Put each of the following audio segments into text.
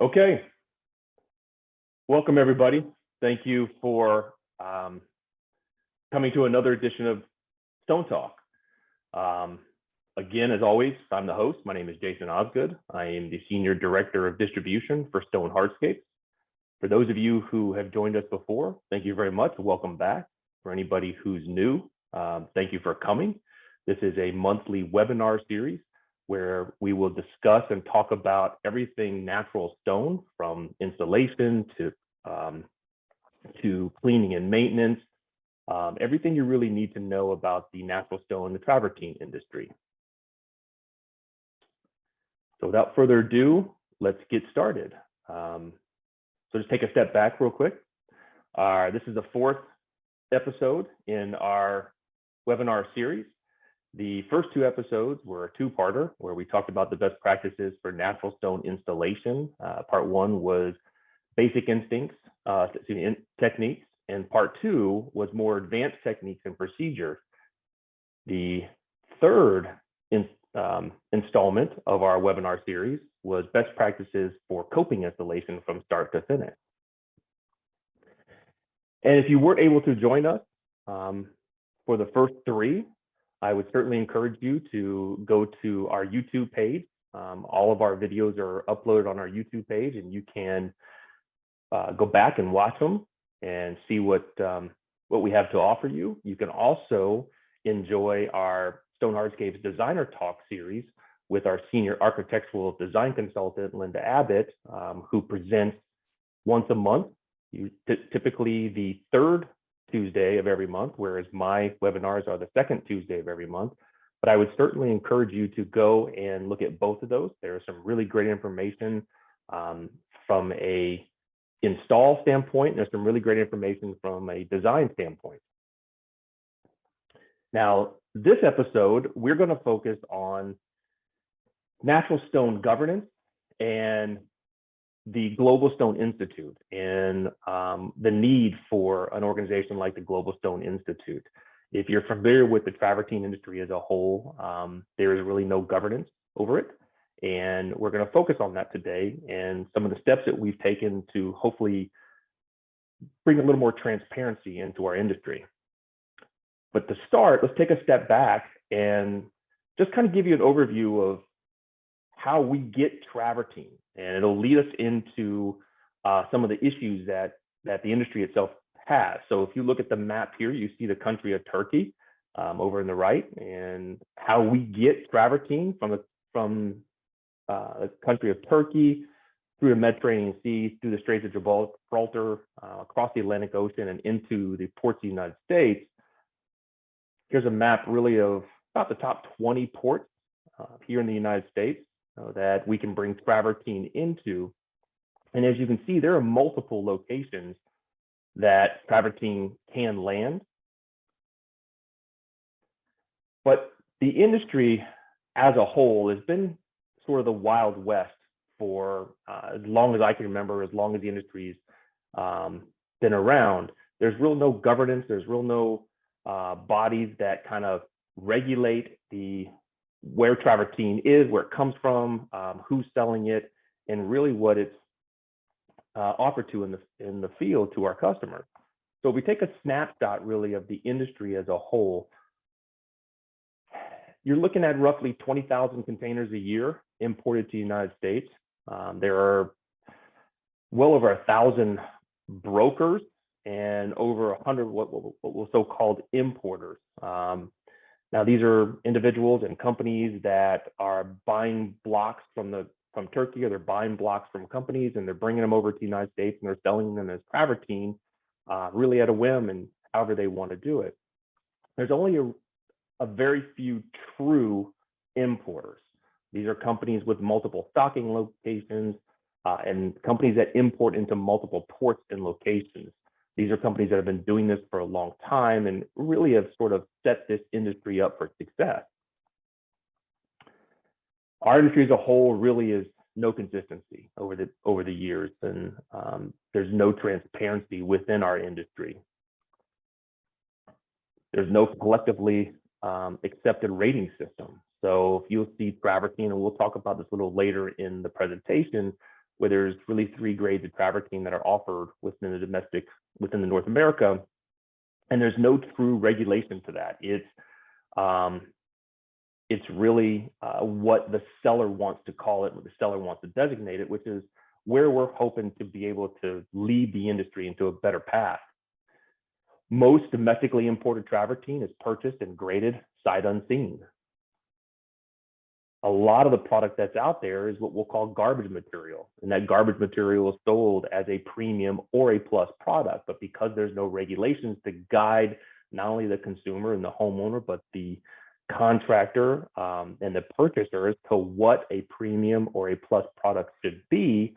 Okay, welcome everybody. Thank you for coming to another edition of StoneTalk. Again, as always, I'm the host. My name is Jason Osgood. I am the Senior Director of Distribution for StoneHardscapes. For those of you who have joined us before, thank you very much. Welcome back. For anybody who's new, thank you for coming. This is a monthly webinar series where we will discuss and talk about everything natural stone, from installation to cleaning and maintenance, everything you really need to know about the natural stone, the travertine industry. So without further ado, let's get started. So just take a step back real quick. This is the fourth episode in our webinar series. The first two episodes were a two-parter where we talked about the best practices for natural stone installation. Part one was basic techniques, and part two was more advanced techniques and procedures. The third installment of our webinar series was best practices for coping installation from start to finish. And if you weren't able to join us for the first three, I would certainly encourage you to go to our YouTube page. All of our videos are uploaded on our YouTube page, and you can go back and watch them and see what we have to offer you. You can also enjoy our StoneHardscapes Designer Talk series with our senior architectural design consultant, Linda Abbott, who presents once a month, typically the third Tuesday of every month, whereas my webinars are the second Tuesday of every month. But I would certainly encourage you to go and look at both of those. There is some really great information from a install standpoint, and there's some really great information from a design standpoint. Now, this episode, we're going to focus on natural stone governance and the Global Stone Institute and the need for an organization like the Global Stone Institute. If you're familiar with the travertine industry as a whole, there is really no governance over it. And we're going to focus on that today and some of the steps that we've taken to hopefully bring a little more transparency into our industry. But to start, let's take a step back and just kind of give you an overview of how we get travertine, and it'll lead us into some of the issues that the industry itself has. So if you look at the map here, you see the country of Turkey over in the right, and how we get travertine from the country of Turkey through the Mediterranean Sea, through the Straits of Gibraltar, across the Atlantic Ocean, and into the ports of the United States. Here's a map really of about the top 20 ports here in the United States that we can bring travertine into. And as you can see, there are multiple locations that travertine can land. But the industry as a whole has been sort of the Wild West for as long as I can remember, as long as the industry's been around. There's real no governance, there's real no bodies that kind of regulate where travertine is, where it comes from, who's selling it, and really what it's offered to in the field to our customers. So if we take a snapshot really of the industry as a whole, you're looking at roughly 20,000 containers a year imported to the United States. There are well over 1,000 brokers and over 100 what we'll so-called importers. Now, these are individuals and companies that are buying blocks from Turkey, or they're buying blocks from companies, and they're bringing them over to the United States, and they're selling them as travertine, really at a whim and however they want to do it. There's only a very few true importers. These are companies with multiple stocking locations and companies that import into multiple ports and locations. These are companies that have been doing this for a long time and really have sort of set this industry up for success. Our industry as a whole really is no consistency over the years, and there's no transparency within our industry. There's no collectively accepted rating system. So if you'll see travertine, and we'll talk about this a little later in the presentation, where there's really 3 grades of travertine that are offered within the North America, and there's no true regulation to that. It's really what the seller wants to call it, what the seller wants to designate it, which is where we're hoping to be able to lead the industry into a better path. Most domestically imported travertine is purchased and graded sight unseen. A lot of the product that's out there is what we'll call garbage material, and that garbage material is sold as a premium or a plus product. But because there's no regulations to guide not only the consumer and the homeowner, but the contractor and the purchaser as to what a premium or a plus product should be,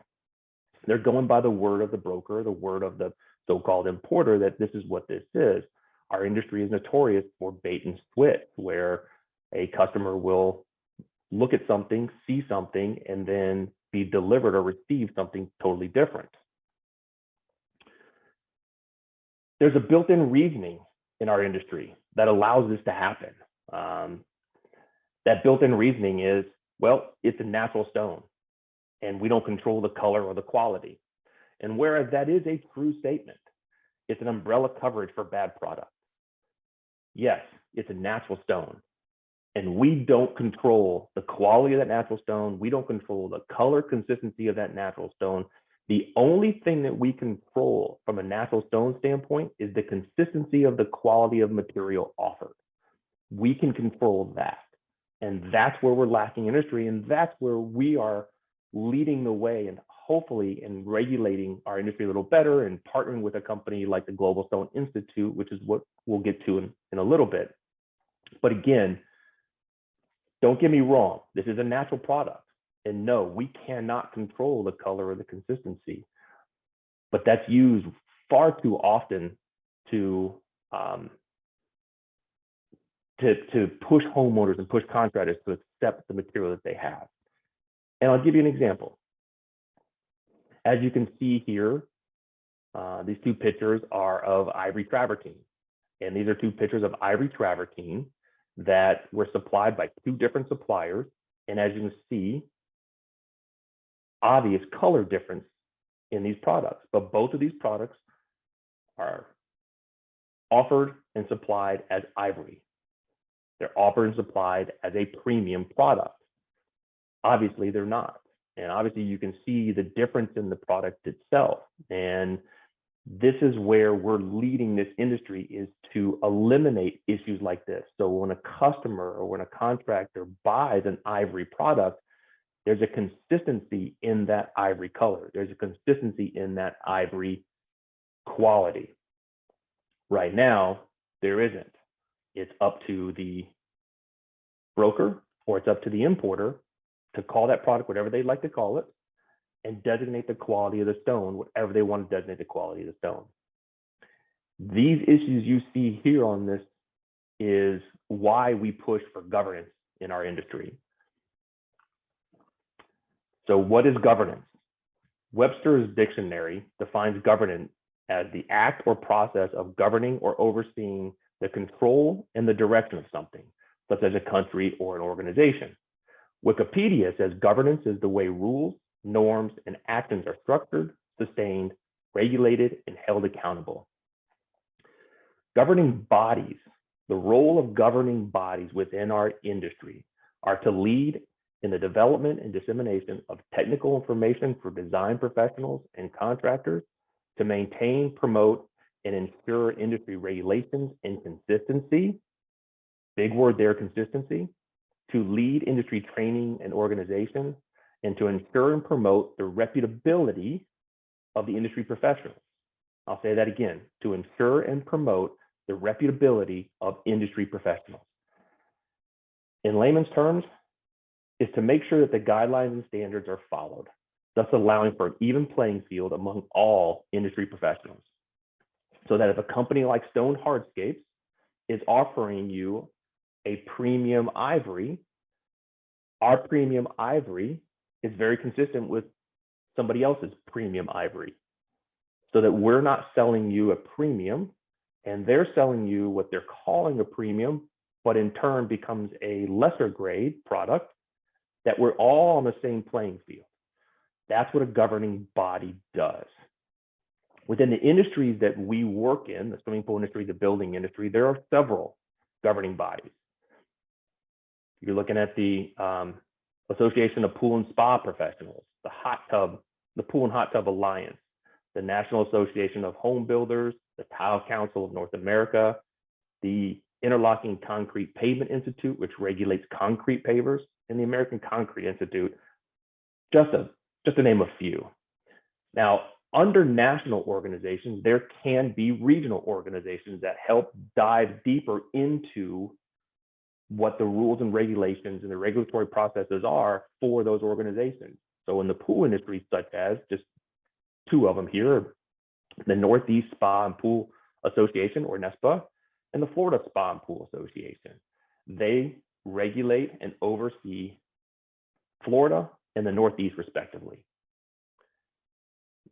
they're going by the word of the broker, the word of the so-called importer, that this is what this is. Our industry is notorious for bait and switch, where a customer will look at something, see something, and then be delivered or receive something totally different. There's a built-in reasoning in our industry that allows this to happen. That built-in reasoning is, well, it's a natural stone, and we don't control the color or the quality. And whereas that is a true statement, it's an umbrella coverage for bad products. Yes, it's a natural stone, and we don't control the quality of that natural stone. We don't control the color consistency of that natural stone. The only thing that we control from a natural stone standpoint is the consistency of the quality of material offered. We can control that. And that's where we're lacking industry, and that's where we are leading the way and hopefully in regulating our industry a little better and partnering with a company like the Global Stone Institute, which is what we'll get to in a little bit. But again, don't get me wrong, this is a natural product. And no, we cannot control the color or the consistency, but that's used far too often to push homeowners and push contractors to accept the material that they have. And I'll give you an example. As you can see here, these 2 pictures are of ivory travertine. And these are 2 pictures of ivory travertine that were supplied by 2 different suppliers. And as you can see, obvious color difference in these products, but both of these products are offered and supplied as ivory. They're offered and supplied as a premium product. Obviously, they're not. And obviously, you can see the difference in the product itself. And this is where we're leading this industry, is to eliminate issues like this. So when a customer or when a contractor buys an ivory product, there's a consistency in that ivory color. There's a consistency in that ivory quality. Right now, there isn't. It's up to the broker or it's up to the importer to call that product whatever they'd like to call it and designate the quality of the stone, whatever they want to designate the quality of the stone. These issues you see here on this is why we push for governance in our industry. So what is governance? Webster's dictionary defines governance as the act or process of governing or overseeing the control and the direction of something, such as a country or an organization. Wikipedia says governance is the way rules, norms, and actions are structured, sustained, regulated, and held accountable. Governing bodies, the role of governing bodies within our industry are to lead in the development and dissemination of technical information for design professionals and contractors, to maintain, promote, and ensure industry regulations and consistency. Big word there, consistency. To lead industry training and organization, and to ensure and promote the reputability of the industry professionals. I'll say that again, to ensure and promote the reputability of industry professionals. In layman's terms, is to make sure that the guidelines and standards are followed, thus allowing for an even playing field among all industry professionals. So that if a company like StoneHardscapes is offering you a premium ivory, our premium ivory is very consistent with somebody else's premium ivory. So that we're not selling you a premium and they're selling you what they're calling a premium, but in turn becomes a lesser grade product, that we're all on the same playing field. That's what a governing body does. Within the industries that we work in, the swimming pool industry, the building industry, there are several governing bodies. You're looking at the Association of Pool and Spa Professionals, the Pool and Hot Tub Alliance, the National Association of Home Builders, the Tile Council of North America, the Interlocking Concrete Pavement Institute, which regulates concrete pavers, and the American Concrete Institute, just to name a few. Now, under national organizations, there can be regional organizations that help dive deeper into what the rules and regulations and the regulatory processes are for those organizations. So in the pool industry, such as just two of them here, the Northeast Spa and Pool Association, or NESPA, and the Florida Spa and Pool Association. They regulate and oversee Florida and the Northeast, respectively.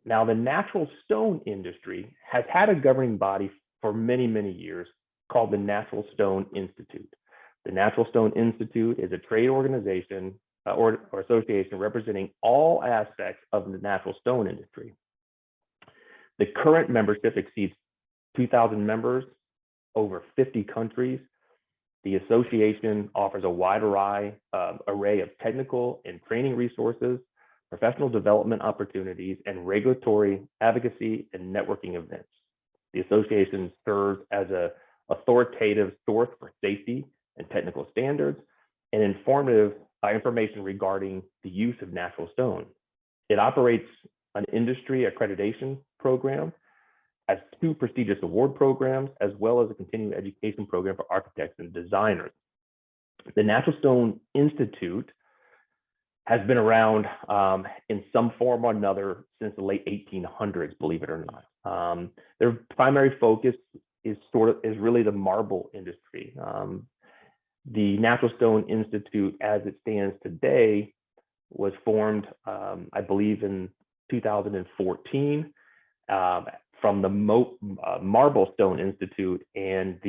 Now, the natural stone industry has had a governing body for many, many years called the Natural Stone Institute. The Natural Stone Institute is a trade organization or association representing all aspects of the natural stone industry. The current membership exceeds 2,000 members, over 50 countries. The association offers a wide array of technical and training resources, professional development opportunities, and regulatory advocacy and networking events. The association serves as an authoritative source for safety and technical standards and informative information regarding the use of natural stone. It operates an industry accreditation program, has 2 prestigious award programs, as well as a continuing education program for architects and designers. The Natural Stone Institute has been around in some form or another since the late 1800s, believe it or not. Their primary focus is really the marble industry. The Natural Stone Institute, as it stands today, was formed, I believe, in 2014 from the Marble Stone Institute and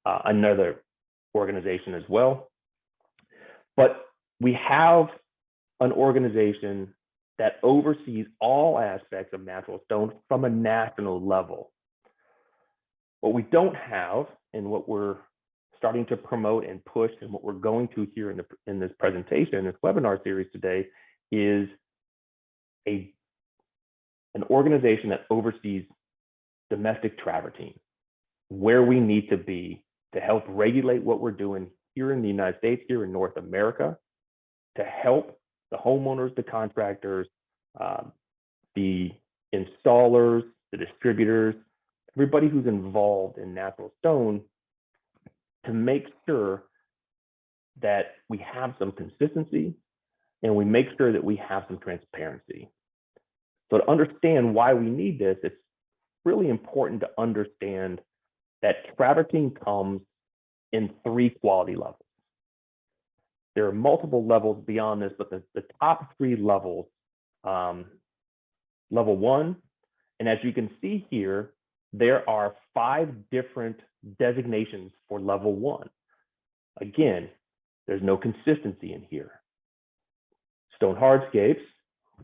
another organization as well. But we have an organization that oversees all aspects of natural stone from a national level. What we don't have, and what we're starting to promote and push, and what we're going to here in this presentation, this webinar series today, is an organization that oversees domestic travertine, where we need to be to help regulate what we're doing here in the United States, here in North America, to help the homeowners, the contractors, the installers, the distributors, everybody who's involved in natural stone, to make sure that we have some consistency and we make sure that we have some transparency. So to understand why we need this, it's really important to understand that travertine comes in 3 quality levels. There are multiple levels beyond this, but the top 3 levels, level 1, and as you can see here, there are 5 different designations for level 1. Again, there's no consistency in here. StoneHardscapes,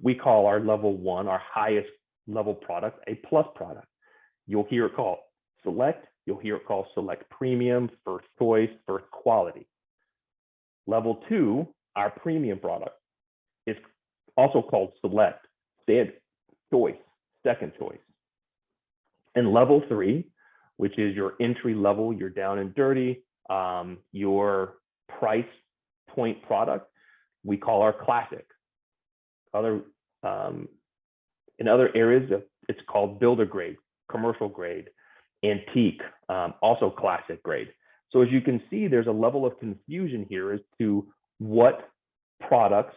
we call our level 1, our highest level product, a plus product. You'll hear it called Select, you'll hear it called Select Premium, First Choice, First Quality. Level 2, our premium product, is also called Select, Standard Choice, Second Choice. And level 3, which is your entry level, your down and dirty, your price point product, we call our Classic. In other areas, it's called builder grade, commercial grade, antique, also classic grade. So as you can see, there's a level of confusion here as to what products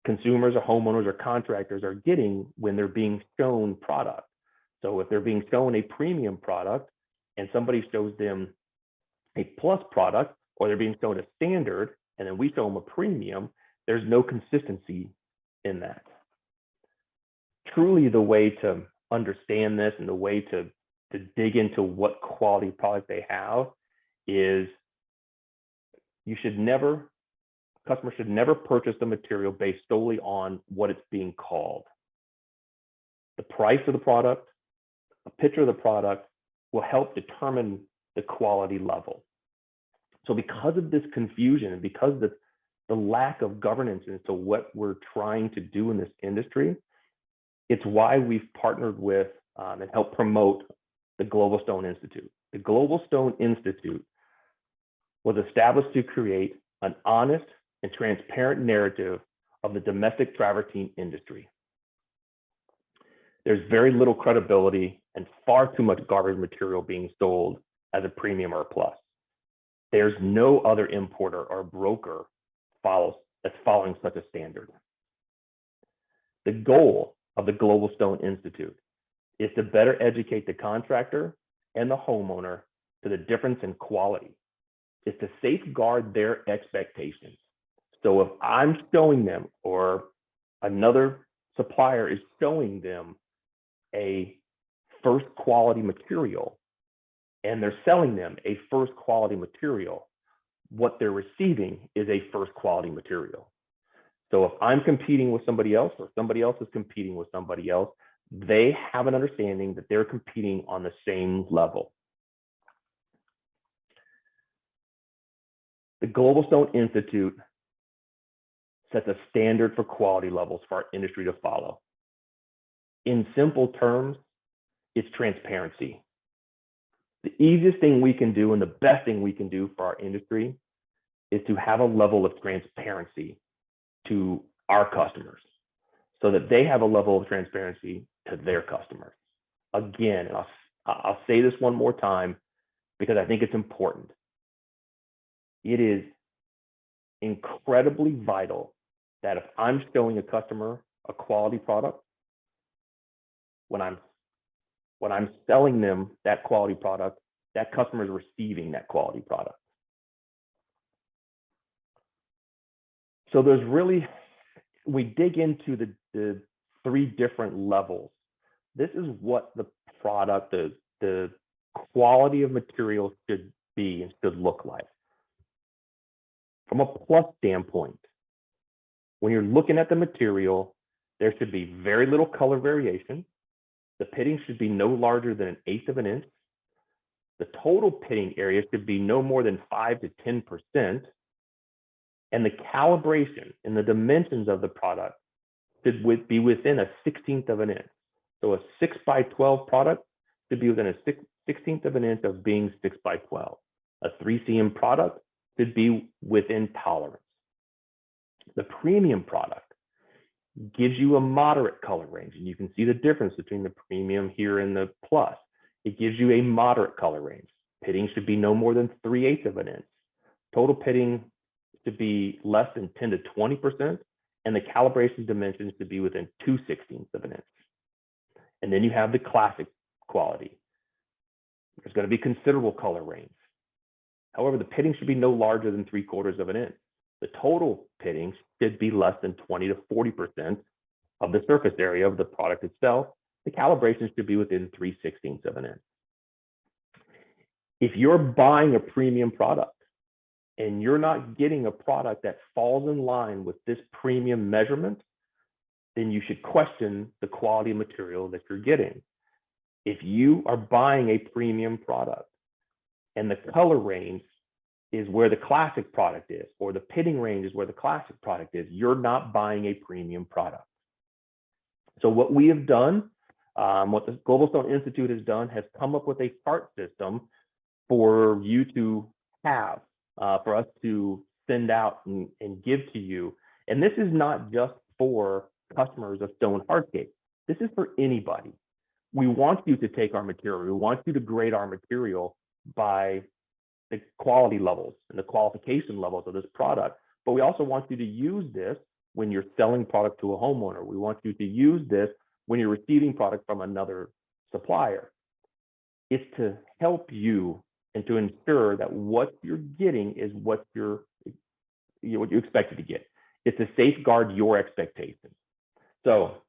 consumers or homeowners or contractors are getting when they're being shown product. So if they're being shown a premium product and somebody shows them a plus product, or they're being shown a standard and then we show them a premium, there's no consistency in that. Truly, the way to understand this and the way to dig into what quality product they have is you should never customers should never purchase the material based solely on what it's being called. The price of the product, a picture of the product will help determine the quality level. So because of this confusion and because of the lack of governance into what we're trying to do in this industry, it's why we've partnered with and helped promote the Global Stone Institute. The Global Stone Institute was established to create an honest and transparent narrative of the domestic travertine industry. There's very little credibility and far too much garbage material being sold as a premium or a plus. There's no other importer or broker that's following such a standard. The goal of the Global Stone Institute is to better educate the contractor and the homeowner to the difference in quality. It's to safeguard their expectations. So if I'm showing them or another supplier is showing them a first quality material and they're selling them a first quality material, what they're receiving is a first quality material. So if I'm competing with somebody else or somebody else is competing with somebody else, they have an understanding that they're competing on the same level. The Global Stone Institute sets a standard for quality levels for our industry to follow. In simple terms, it's transparency. The easiest thing we can do and the best thing we can do for our industry is to have a level of transparency to our customers so that they have a level of transparency to their customers. Again, and I'll say this one more time because I think it's important. It is incredibly vital that if I'm showing a customer a quality product, when I'm selling them that quality product, that customer is receiving that quality product. So there's really, we dig into the three different levels. This is what the product, the quality of material should be and should look like. From a plus standpoint, when you're looking at the material, there should be very little color variation. The pitting should be no larger than 1/8 of an inch. The total pitting area should be no more than 5 to 10%. And the calibration and the dimensions of the product should be within 1/16 of an inch. So a 6x12 product should be within 1/16 of an inch of being 6x12. A 3 cm product should be within tolerance. The premium product gives you a moderate color range, and you can see the difference between the premium here and the plus. It gives you a moderate color range. Pitting should be no more than 3/8 of an inch. Total pitting should be less than 10 to 20%, and the calibration dimensions should be within 2/16 of an inch. And then you have the classic quality. There's going to be considerable color range. However, the pitting should be no larger than 3/4 of an inch. The total pitting should be less than 20 to 40% of the surface area of the product itself. The calibration should be within 3/16 of an inch. If you're buying a premium product and you're not getting a product that falls in line with this premium measurement, then you should question the quality of material that you're getting. If you are buying a premium product and the color range is where the classic product is, or the pitting range is where the classic product is, you're not buying a premium product. So what we have done, what the Global Stone Institute has done, has come up with a chart system for you to have, for us to send out and give to you. And this is not just for customers of StoneHardscapes. This is for anybody. We want you to take our material. We want you to grade our material by the quality levels and the qualification levels of this product. But we also want you to use this when you're selling product to a homeowner. We want you to use this when you're receiving product from another supplier. It's to help you and to ensure that what you're getting is what you expected to get. It's to safeguard your expectations. So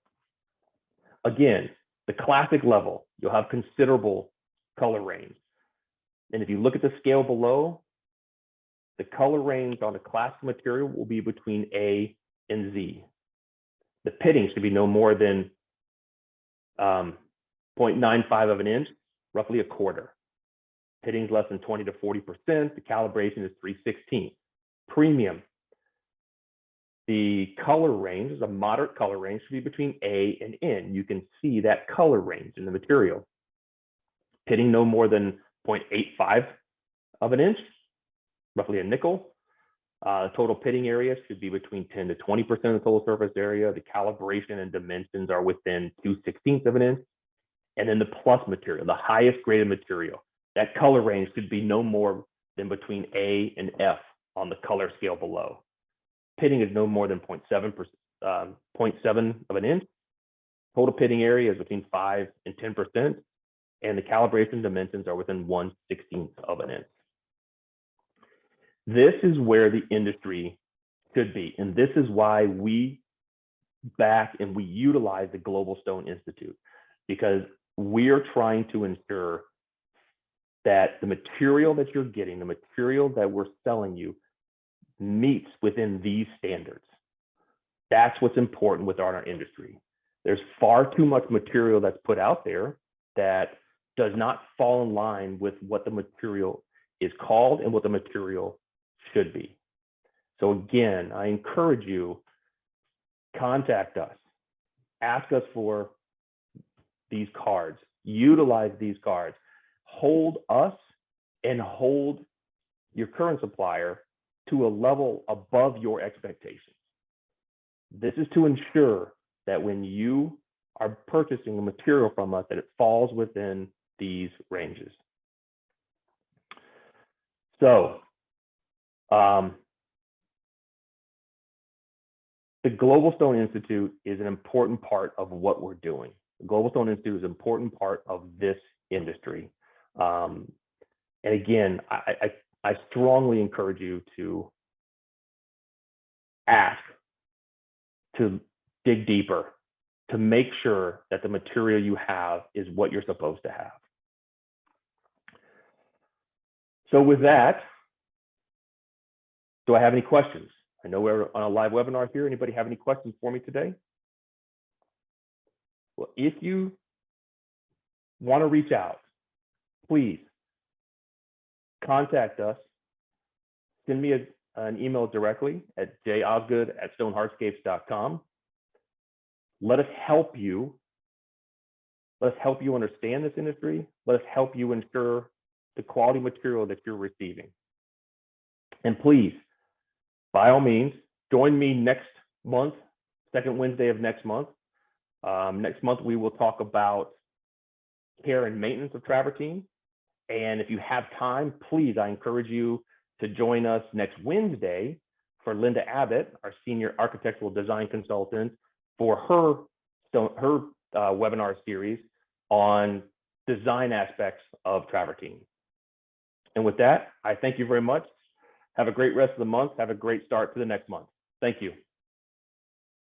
again, the classic level, you'll have considerable color range. And if you look at the scale below, The color range on the classic material will be between A and Z. The pitting should be no more than 0.95 of an inch, roughly a quarter. Pitting is less than 20 to 40%. The calibration is 3/16. Premium. The color range is a moderate color range, should be between A and N. You can see that color range in the material. Pitting no more than 0.85 of an inch, roughly a nickel. Total pitting area should be between 10 to 20% of the total surface area. The calibration and dimensions are within 2/16 of an inch. And then the plus material, the highest graded material, that color range should be no more than between A and F on the color scale below. Pitting is no more than 0.7 of an inch. Total pitting area is between 5 and 10%. And the calibration dimensions are within 1/16 of an inch. This is where the industry should be. And this is why we back and we utilize the Global Stone Institute, because we're trying to ensure that the material that you're getting, the material that we're selling you, meets within these standards. That's what's important with our industry. There's far too much material that's put out there that does not fall in line with what the material is called and what the material should be. So again, I encourage you, contact us, ask us for these cards, utilize these cards, hold us and hold your current supplier to a level above your expectations. This is to ensure that when you are purchasing the material from us, that it falls within these ranges. So the Global Stone Institute is an important part of what we're doing. The Global Stone Institute is an important part of this industry. And again, I strongly encourage you to ask, to dig deeper, to make sure that the material you have is what you're supposed to have. So with that, do I have any questions? I know we're on a live webinar here. Anybody have any questions for me today? Well, if you want to reach out, please contact us. Send me an email directly at josgood@stonehardscapes.com. Let us help you. Let us help you understand this industry. Let us help you ensure the quality material that you're receiving. And please, by all means, join me next month, second Wednesday of next month. Next month, we will talk about care and maintenance of travertine. And if you have time, please, I encourage you to join us next Wednesday for Linda Abbott, our senior architectural design consultant, for her webinar series on design aspects of travertine. And with that, I thank you very much. Have a great rest of the month. Have a great start to the next month. Thank you.